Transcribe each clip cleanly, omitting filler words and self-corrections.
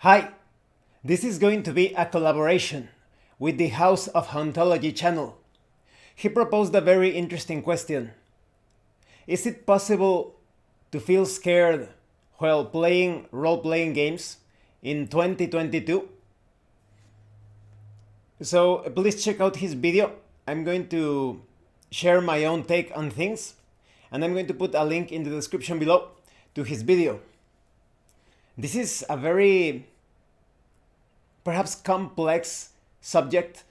Hi, this is going to be a collaboration with the House of Hauntology channel. He proposed a very interesting question. Is it possible to feel scared while playing role-playing games in 2022? So please check out his video. I'm going to share my own take on things, and I'm going to put a link in the description below to his video. This is a very perhaps complex subject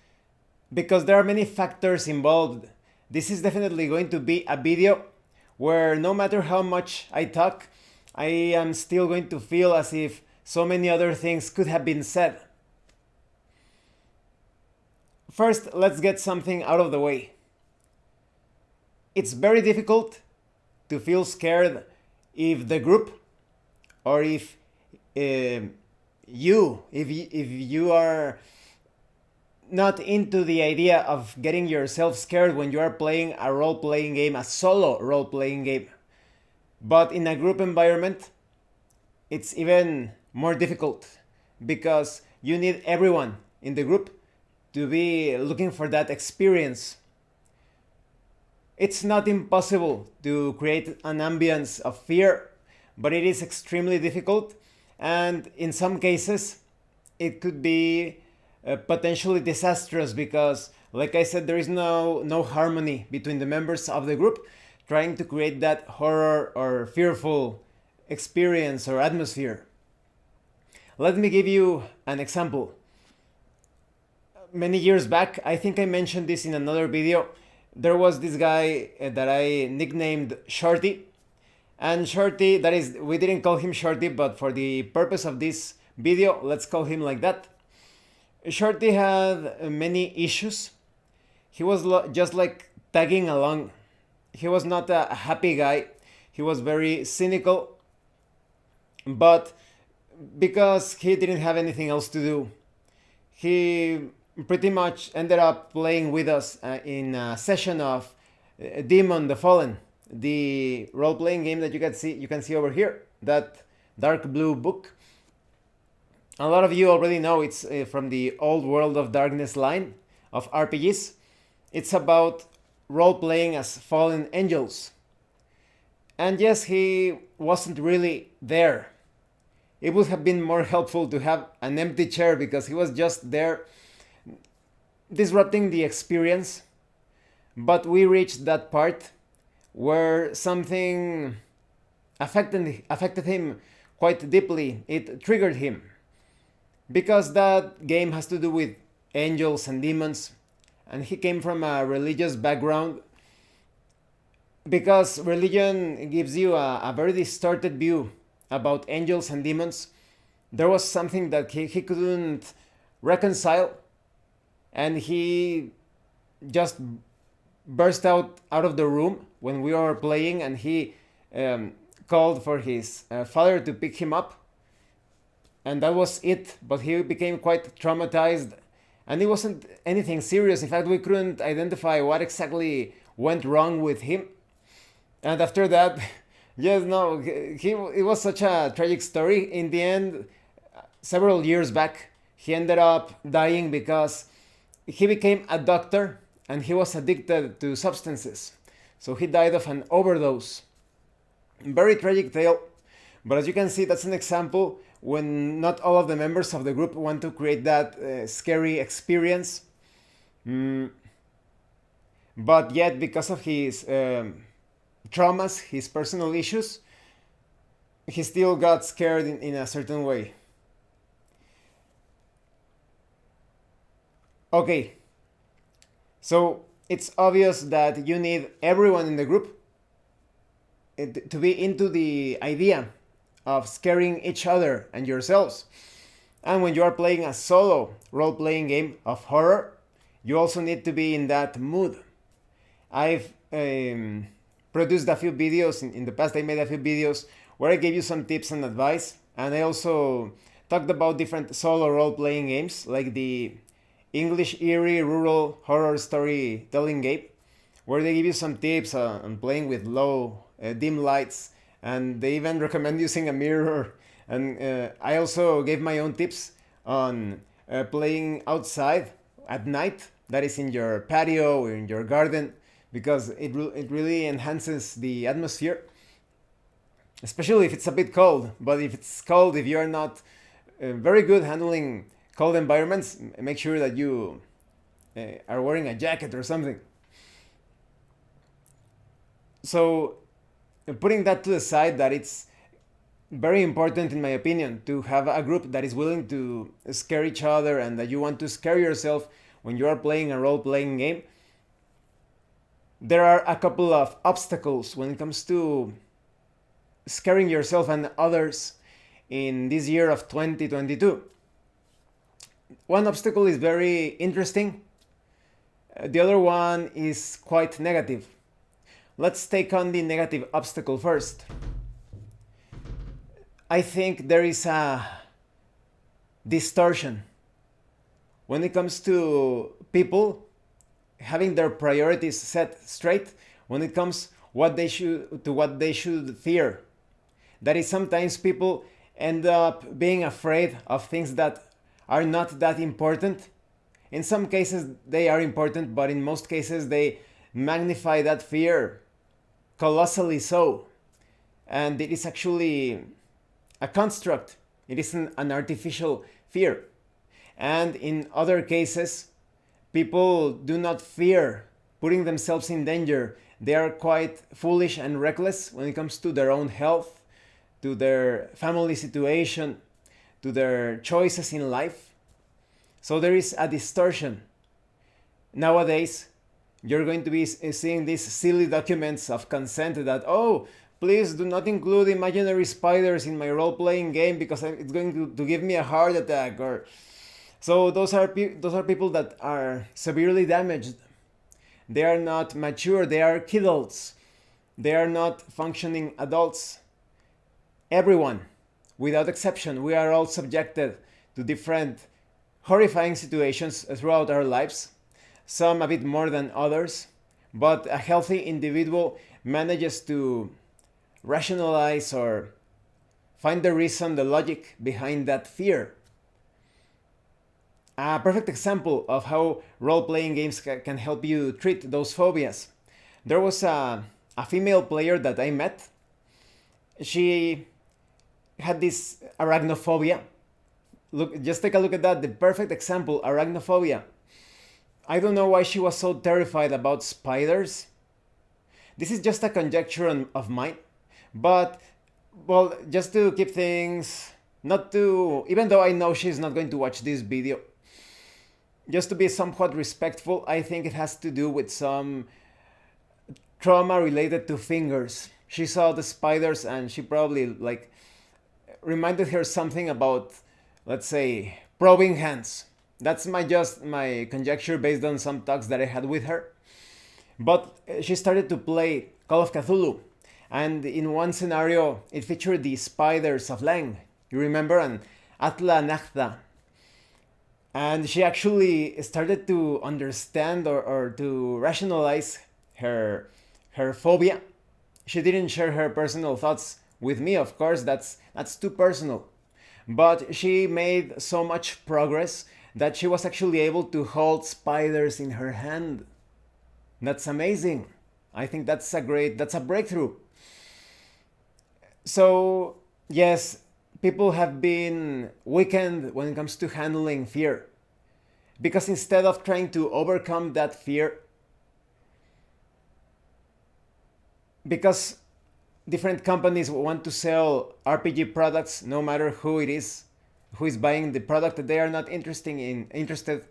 because there are many factors involved. This is definitely going to be a video where no matter how much I talk, I am still going to feel as if so many other things could have been said. First, let's get something out of the way. It's very difficult to feel scared if the group or if you are not into the idea of getting yourself scared when you are playing a role-playing game, a solo role-playing game. But in a group environment, it's even more difficult because you need everyone in the group to be looking for that experience. It's not impossible to create an ambience of fear, but it is extremely difficult, and in some cases it could be potentially disastrous because, like I said, there is no harmony between the members of the group trying to create that horror or fearful experience or atmosphere. Let me give you an example. Many years back, I think I mentioned this in another video, there was this guy that I nicknamed Shorty. And Shorty, that is, we didn't call him Shorty, but for the purpose of this video, let's call him like that. Shorty had many issues. He was just like tagging along. He was not a happy guy. He was very cynical. But because he didn't have anything else to do, he pretty much ended up playing with us in a session of Demon the Fallen, the role-playing game that you can see over here, that dark blue book. A lot of you already know it's from the old World of Darkness line of RPGs. It's about role-playing as fallen angels. And yes, he wasn't really there. It would have been more helpful to have an empty chair because he was just there disrupting the experience. But we reached that part where something affected him quite deeply. It triggered him. Because that game has to do with angels and demons, and he came from a religious background. Because religion gives you a very distorted view about angels and demons, there was something that he couldn't reconcile, and he just burst out of the room when we were playing, and he called for his father to pick him up, and that was it. But he became quite traumatized, and it wasn't anything serious. In fact, we couldn't identify what exactly went wrong with him. And after that, yes, no, it was such a tragic story. In the end, several years back, he ended up dying because he became a doctor and he was addicted to substances. So he died of an overdose. Very tragic tale. But as you can see, that's an example when not all of the members of the group want to create that scary experience. But yet, because of his traumas, his personal issues, he still got scared in a certain way. Okay, so it's obvious that you need everyone in the group to be into the idea of scaring each other and yourselves. And when you are playing a solo role-playing game of horror, you also need to be in that mood. I've produced a few videos in the past. I made a few videos where I gave you some tips and advice, and I also talked about different solo role-playing games like the English eerie rural horror storytelling game, where they give you some tips on playing with low dim lights, and they even recommend using a mirror And I also gave my own tips on playing outside at night, that is in your patio or in your garden, because it really enhances the atmosphere, especially if it's a bit cold. But if it's cold, if you are not very good handling cold environments, make sure that you are wearing a jacket or something. So, putting that to the side, that it's very important, in my opinion, to have a group that is willing to scare each other and that you want to scare yourself when you are playing a role playing game. There are a couple of obstacles when it comes to scaring yourself and others in this year of 2022. One obstacle is very interesting, the other one is quite negative. Let's take on the negative obstacle first. I think there is a distortion when it comes to people having their priorities set straight when it comes what they should fear. That is, sometimes people end up being afraid of things that are not that important. In some cases they are important, but in most cases they magnify that fear colossally so. And it is actually a construct. It isn't an artificial fear. And in other cases, people do not fear putting themselves in danger. They are quite foolish and reckless when it comes to their own health, to their family situation, to their choices in life. So there is a distortion. Nowadays, you're going to be seeing these silly documents of consent that, oh, please do not include imaginary spiders in my role-playing game because it's going to give me a heart attack. Or so those are people that are severely damaged. They are not mature. They are kidults. They are not functioning adults. Everyone, without exception, we are all subjected to different horrifying situations throughout our lives, some a bit more than others, but a healthy individual manages to rationalize or find the reason, the logic behind that fear. A perfect example of how role-playing games can help you treat those phobias. There was a female player that I met. She had this arachnophobia. Look, just take a look at that. The perfect example, arachnophobia. I don't know why she was so terrified about spiders. This is just a conjecture of mine. But, well, just to keep things, not to, even though I know she's not going to watch this video, just to be somewhat respectful, I think it has to do with some trauma related to fingers. She saw the spiders and she probably reminded her something about, let's say, probing hands. That's my conjecture based on some talks that I had with her. But she started to play Call of Cthulhu, and in one scenario it featured the spiders of Lang. You remember? And Atla Nakhta. And she actually started to understand or to rationalize her phobia. She didn't share her personal thoughts with me, of course, that's too personal. But she made so much progress that she was actually able to hold spiders in her hand. That's amazing. I think that's a breakthrough. So, yes, people have been weakened when it comes to handling fear. Because instead of trying to overcome that fear, because different companies want to sell RPG products, no matter who it is, who is buying the product, they are not interested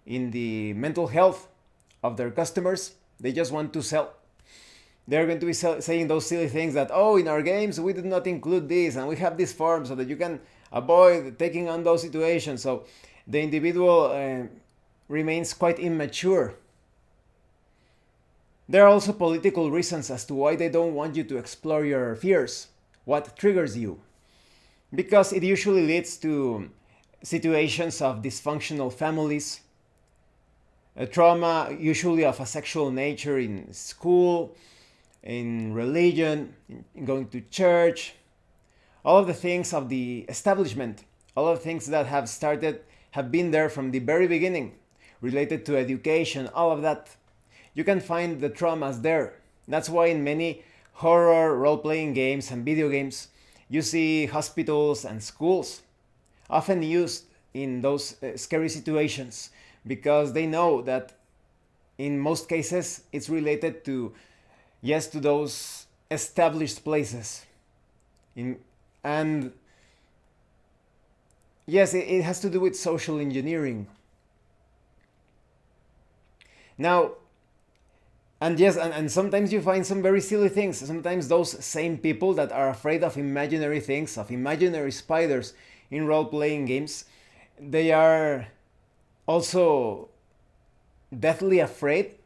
in the mental health of their customers. They just want to sell. They're going to be saying those silly things that, oh, in our games we did not include this and we have this form so that you can avoid taking on those situations. So the individual remains quite immature. There are also political reasons as to why they don't want you to explore your fears, what triggers you. Because it usually leads to situations of dysfunctional families, a trauma usually of a sexual nature in school, in religion, in going to church, all of the things of the establishment, all of the things that have been there from the very beginning, related to education, all of that. You can find the traumas there. That's why in many horror role-playing games and video games, you see hospitals and schools often used in those scary situations, because they know that in most cases it's related to, yes, to those established places. And yes, it has to do with social engineering. Now, and yes, and sometimes you find some very silly things. Sometimes those same people that are afraid of imaginary things, of imaginary spiders in role-playing games, they are also deathly afraid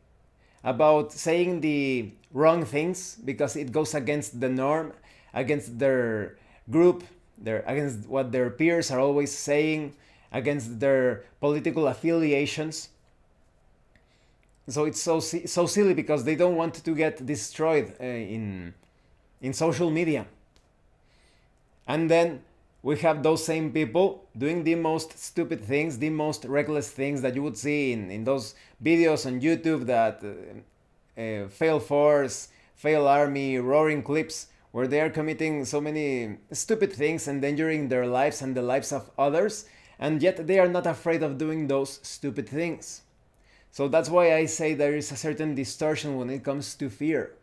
about saying the wrong things because it goes against the norm, against their group, against what their peers are always saying, against their political affiliations. So it's so silly because they don't want to get destroyed in social media. And then we have those same people doing the most stupid things, the most reckless things that you would see in those videos on YouTube, that fail force, fail army, roaring clips, where they are committing so many stupid things, endangering their lives and the lives of others, and yet they are not afraid of doing those stupid things. So that's why I say there is a certain distortion when it comes to fear.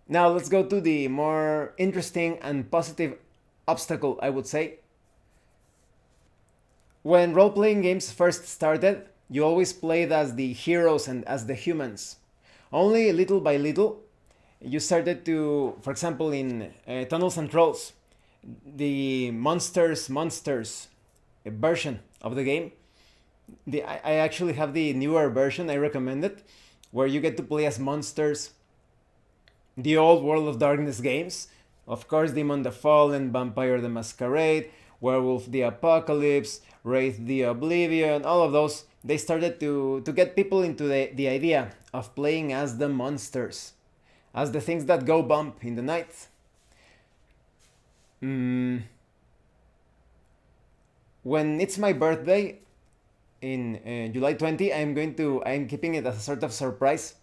Now let's go to the more interesting and positive obstacle, I would say. When role-playing games first started, you always played as the heroes and as the humans. Only little by little, you started to, for example, in Tunnels and Trolls, the monsters version of the game. I actually have the newer version, I recommend it, where you get to play as monsters. The old World of Darkness games, of course, Demon the Fallen, Vampire the Masquerade, Werewolf the Apocalypse, Wraith the Oblivion, all of those, they started to get people into the idea of playing as the monsters, as the things that go bump in the night. When it's my birthday, in July 20, I'm keeping it as a sort of surprise.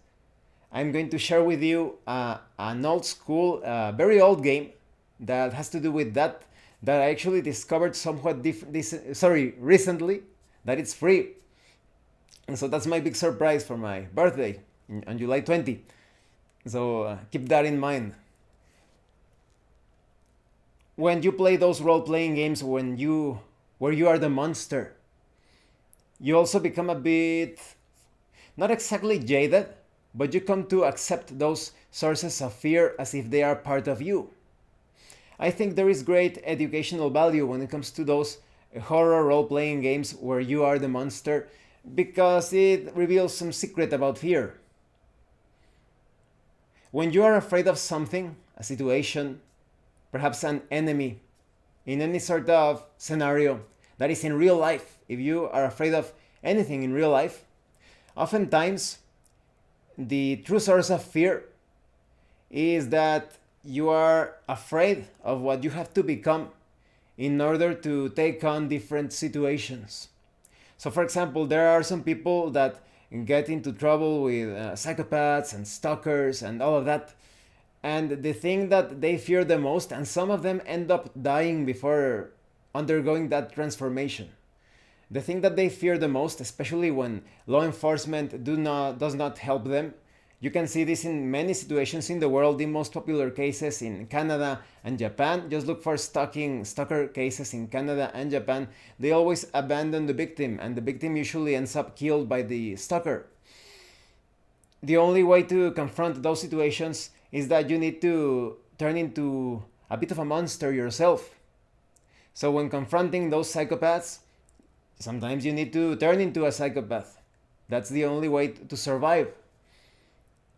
I'm going to share with you an old school, very old game that has to do with that I actually discovered somewhat recently, that it's free. And so that's my big surprise for my birthday on July 20. So keep that in mind. When you play those role-playing games where you are the monster, you also become a bit, not exactly jaded, but you come to accept those sources of fear as if they are part of you. I think there is great educational value when it comes to those horror role-playing games where you are the monster, because it reveals some secret about fear. When you are afraid of something, a situation, perhaps an enemy, in any sort of scenario that is in real life, if you are afraid of anything in real life, oftentimes the true source of fear is that you are afraid of what you have to become in order to take on different situations. So for example, there are some people that get into trouble with psychopaths and stalkers and all of that, and the thing that they fear the most, and some of them end up dying before undergoing that transformation. The thing that they fear the most, especially when law enforcement does not help them, you can see this in many situations in the world, the most popular cases in Canada and Japan. Just look for stalker cases in Canada and Japan. They always abandon the victim, and the victim usually ends up killed by the stalker. The only way to confront those situations is that you need to turn into a bit of a monster yourself. So when confronting those psychopaths, sometimes you need to turn into a psychopath. That's the only way to survive.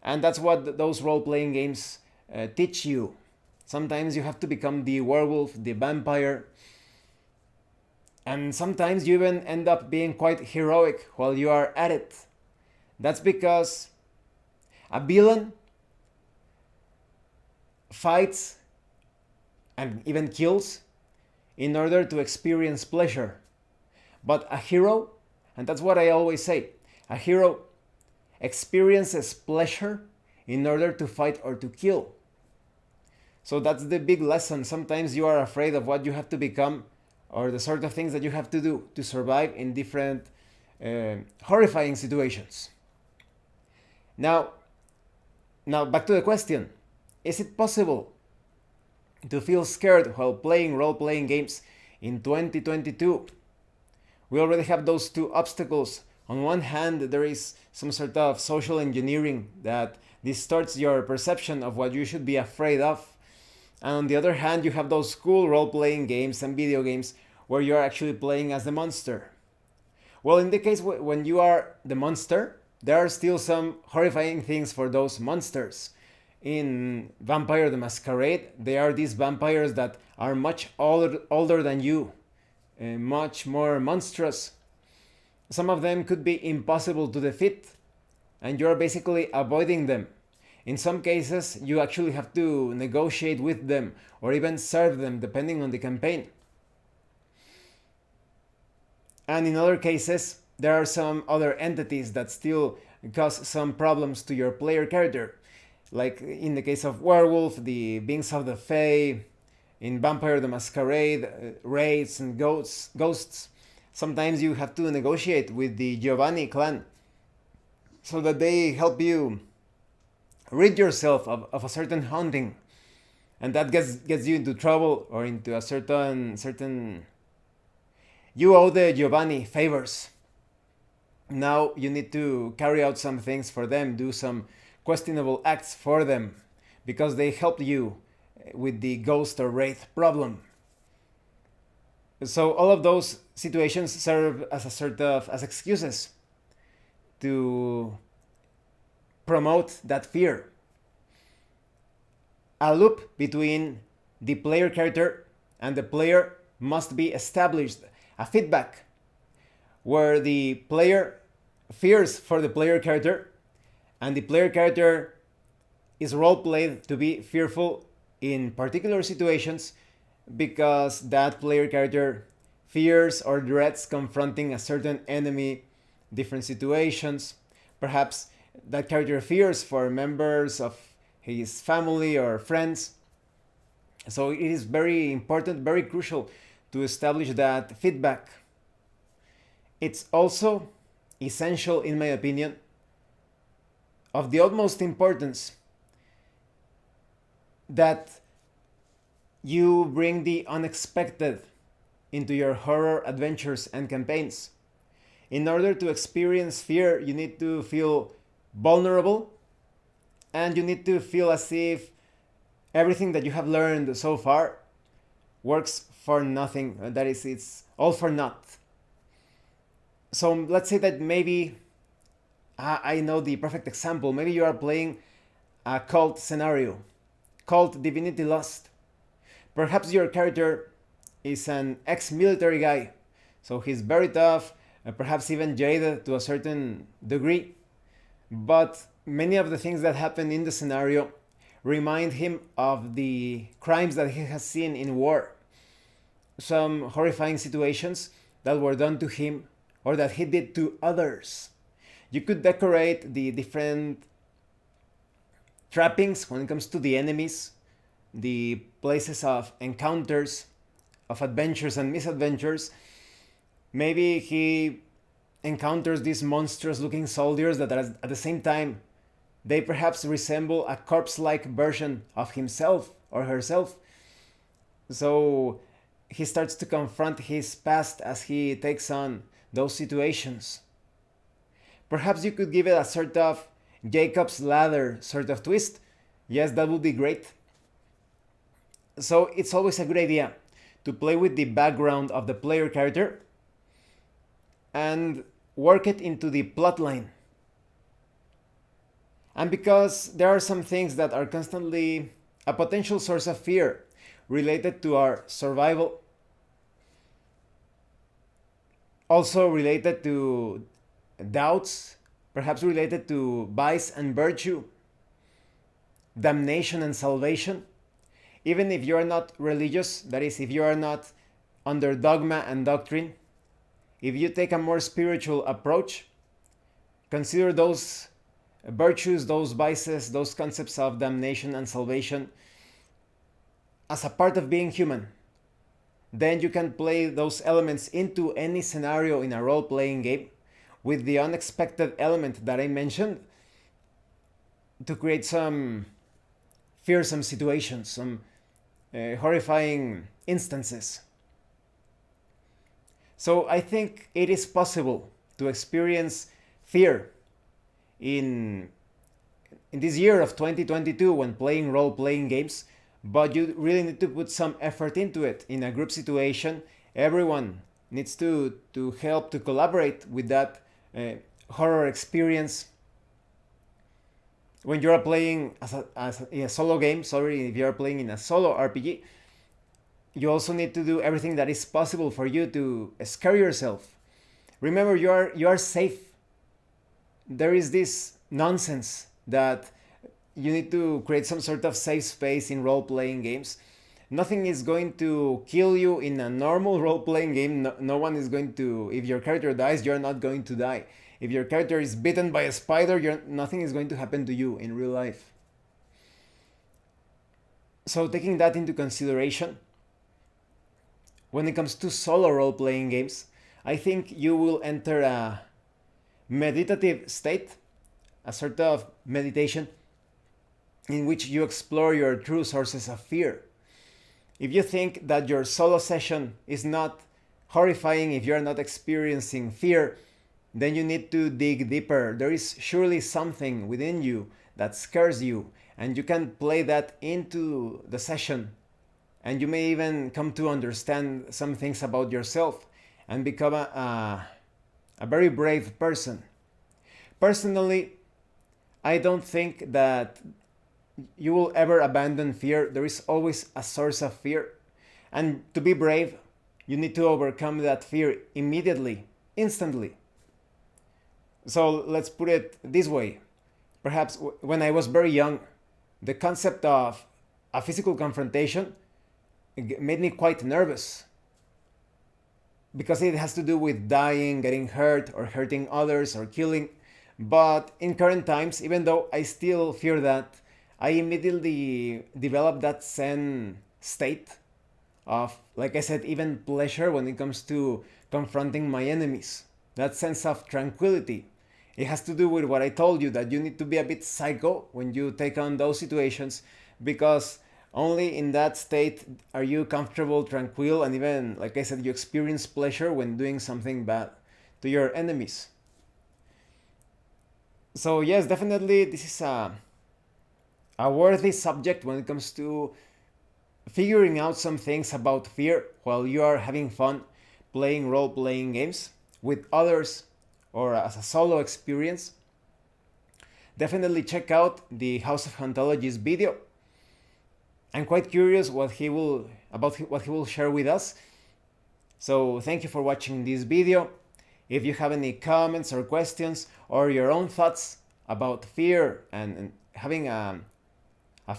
And that's what those role-playing games teach you. Sometimes you have to become the werewolf, the vampire, and sometimes you even end up being quite heroic while you are at it. That's because a villain fights and even kills in order to experience pleasure. But a hero, and that's what I always say, a hero experiences pleasure in order to fight or to kill. So that's the big lesson. Sometimes you are afraid of what you have to become or the sort of things that you have to do to survive in different horrifying situations. Now, back to the question. Is it possible to feel scared while playing role-playing games in 2022? We already have those two obstacles. On one hand, there is some sort of social engineering that distorts your perception of what you should be afraid of. And on the other hand, you have those cool role-playing games and video games where you are actually playing as the monster. Well, in the case when you are the monster, there are still some horrifying things for those monsters. In Vampire the Masquerade, they are these vampires that are much older than you, much more monstrous. Some of them could be impossible to defeat, and you're basically avoiding them. In some cases, you actually have to negotiate with them or even serve them depending on the campaign. And in other cases, there are some other entities that still cause some problems to your player character. Like in the case of Werewolf, the Beings of the Fae, in Vampire the Masquerade, raids and ghosts. Sometimes you have to negotiate with the Giovanni clan so that they help you rid yourself of a certain haunting, and that gets you into trouble or into a certain you owe the Giovanni favors. Now you need to carry out some things for them, do some questionable acts for them because they helped you with the ghost or wraith problem. So all of those situations serve as a sort of as excuses to promote that fear. A loop between the player character and the player must be established, a feedback where the player fears for the player character and the player character is role played to be fearful in particular situations because that player character fears or dreads confronting a certain enemy, different situations. Perhaps that character fears for members of his family or friends. So it is very important, very crucial to establish that feedback. It's also essential, in my opinion, of the utmost importance that you bring the unexpected into your horror adventures and campaigns. In order to experience fear, you need to feel vulnerable and you need to feel as if everything that you have learned so far works for nothing. That is, it's all for naught. So let's say that maybe I know the perfect example. Maybe you are playing a cult scenario, cult Divinity Lost. Perhaps your character is an ex-military guy, so he's very tough, perhaps even jaded to a certain degree. But many of the things that happen in the scenario remind him of the crimes that he has seen in war. Some horrifying situations that were done to him or that he did to others. You could decorate the different trappings when it comes to the enemies, the places of encounters, of adventures and misadventures. Maybe he encounters these monstrous looking soldiers that at the same time they perhaps resemble a corpse-like version of himself or herself. So he starts to confront his past as he takes on those situations. Perhaps you could give it a sort of Jacob's ladder sort of twist. Yes, that would be great. So it's always a good idea to play with the background of the player character and work it into the plotline. And because there are some things that are constantly a potential source of fear related to our survival, also related to doubts, perhaps related to vice and virtue, damnation and salvation, even if you are not religious, that is, if you are not under dogma and doctrine, if you take a more spiritual approach, consider those virtues, those vices, those concepts of damnation and salvation as a part of being human. Then you can play those elements into any scenario in a role-playing game with the unexpected element that I mentioned to create some fearsome situations, some horrifying instances. So I think it is possible to experience fear in this year of 2022 when playing role-playing games, but you really need to put some effort into it. In a group situation, everyone needs to help to collaborate with that horror experience. When you are playing as a solo game, if you are playing in a solo RPG, you also need to do everything that is possible for you to scare yourself. Remember, you are safe. There is this nonsense that you need to create some sort of safe space in role-playing games. Nothing is going to kill you in a normal role-playing game. No one is going to, if your character dies, you're not going to die. If your character is bitten by a spider, nothing is going to happen to you in real life. So taking that into consideration, when it comes to solo role-playing games, I think you will enter a meditative state, a sort of meditation in which you explore your true sources of fear. If you think that your solo session is not horrifying, if you're not experiencing fear, then you need to dig deeper. There is surely something within you that scares you, and you can play that into the session. And you may even come to understand some things about yourself and become a very brave person. Personally, I don't think that you will ever abandon fear. There is always a source of fear. And to be brave, you need to overcome that fear immediately, instantly. So let's put it this way. Perhaps when I was very young, the concept of a physical confrontation made me quite nervous, because it has to do with dying, getting hurt, or hurting others, or killing. But in current times, even though I still fear that, I immediately developed that Zen state of, like I said, even pleasure when it comes to confronting my enemies. That sense of tranquility. It has to do with what I told you, that you need to be a bit psycho when you take on those situations, because only in that state are you comfortable, tranquil, and even, like I said, you experience pleasure when doing something bad to your enemies. So yes, definitely this is a worthy subject when it comes to figuring out some things about fear while you are having fun playing role-playing games with others or as a solo experience. Definitely check out the House of Hauntology's video. I'm quite curious what he will share with us. So thank you for watching this video. If you have any comments or questions or your own thoughts about fear and having a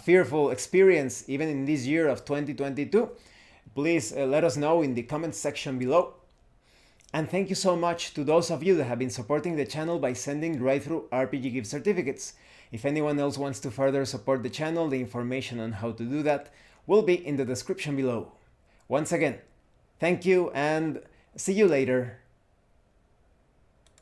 fearful experience even in this year of 2022, please let us know in the comments section below. And thank you so much to those of you that have been supporting the channel by sending drive-thru RPG gift certificates. If anyone else wants to further support the channel, the information on how to do that will be in the description below. Once again, thank you and see you later.